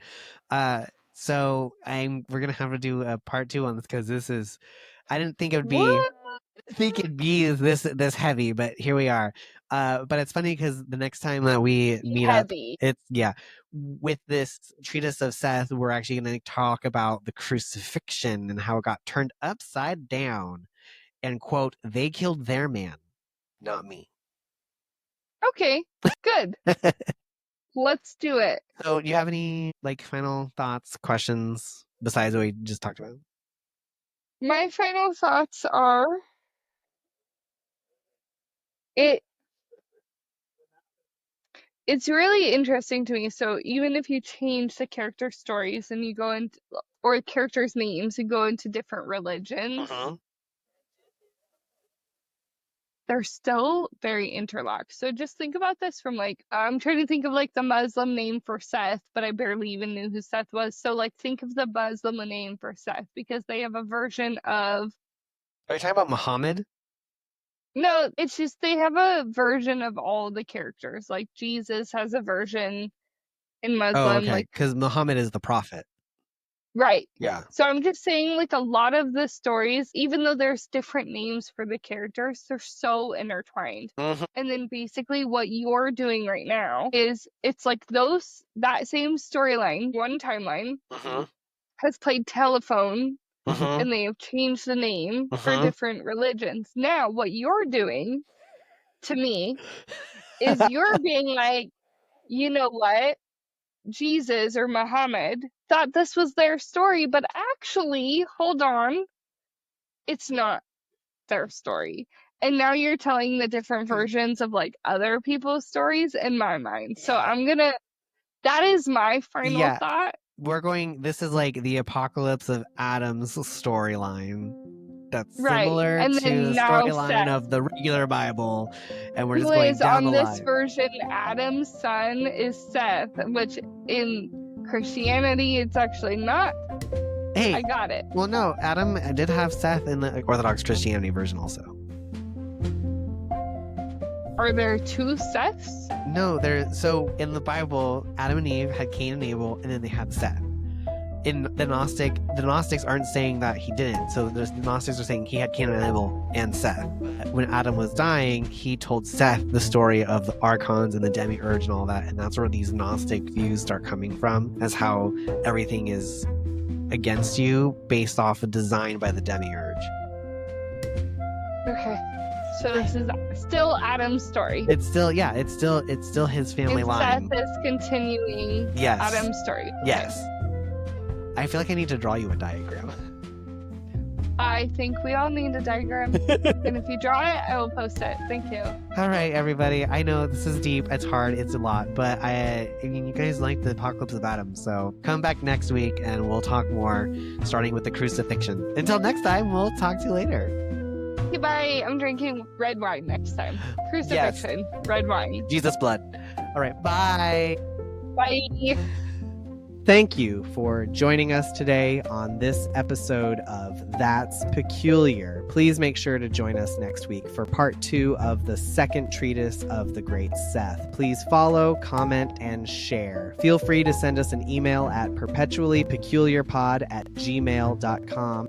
So we're gonna have to do a part 2 on this because this is, I didn't think it would be, What? this heavy, but here we are. But it's funny because the next time that we meet up, Heavy. it's with this treatise of Seth, we're actually going to talk about the crucifixion and how it got turned upside down, and quote, they killed their man, not me. Okay, good. Let's do it. So, do you have any like final thoughts, questions besides what we just talked about? My final thoughts are it it's really interesting to me. So even if you change the character stories and you go into or characters' names and go into different religions, Mhm. they're still very interlocked. So just think about this from like, I'm trying to think of like the Muslim name for Seth, but I barely even knew who Seth was. So like think of the Muslim name for Seth because they have a version of, Are you talking about Muhammad? no, it's just they have a version of all the characters. Like Jesus has a version in Oh, Muslim, okay. like, Because Muhammad is the prophet. right. Yeah. So I'm just saying, like, a lot of the stories, even though there's different names for the characters, they're so intertwined. Mm-hmm. And then basically what you're doing right now is it's like that same storyline, one timeline, Mm-hmm. has played telephone Mm-hmm. and they have changed the name for Mm-hmm. different religions. Now, what you're doing to me is you're being like, you know what? Jesus or Muhammad thought this was their story, but actually, hold on, it's not their story. And now you're telling the different versions of like other people's stories in my mind. So that is my final Yeah. thought. This is like the apocalypse of Adam's storyline. That's Right. similar And to then the now storyline Seth, of the regular Bible, and we're who just going is down on the this line. version, Adam's son is Seth, which in Christianity, it's actually not. Hey, I got it. well, no, Adam did have Seth in the Orthodox Christianity version also. Are there two Seths? No, so in the Bible, Adam and Eve had Cain and Abel, and then they had Seth. In the Gnostics aren't saying that he didn't. So the Gnostics are saying he had Cain and Abel and Seth. When Adam was dying, he told Seth the story of the Archons and the Demiurge and all that, and that's where these Gnostic views start coming from, as how everything is against you based off a design by the Demiurge. Okay. So this is still Adam's story. It's still his family and line. Seth is continuing Yes. Adam's story. Okay. Yes. I feel like I need to draw you a diagram. I think we all need a diagram. And if you draw it, I will post it. Thank you. All right, everybody. I know this is deep. It's hard. It's a lot. But I mean, you guys like the Apocalypse of Adam. So come back next week and we'll talk more, starting with the crucifixion. Until next time, we'll talk to you later. Goodbye. I'm drinking red wine next time. Crucifixion. Yes. Red wine. Jesus blood. All right. Bye. Bye. Thank you for joining us today on this episode of That's Peculiar. Please make sure to join us next week for part 2 of the second treatise of the Great Seth. Please follow, comment, and share. Feel free to send us an email at perpetuallypeculiarpod@gmail.com.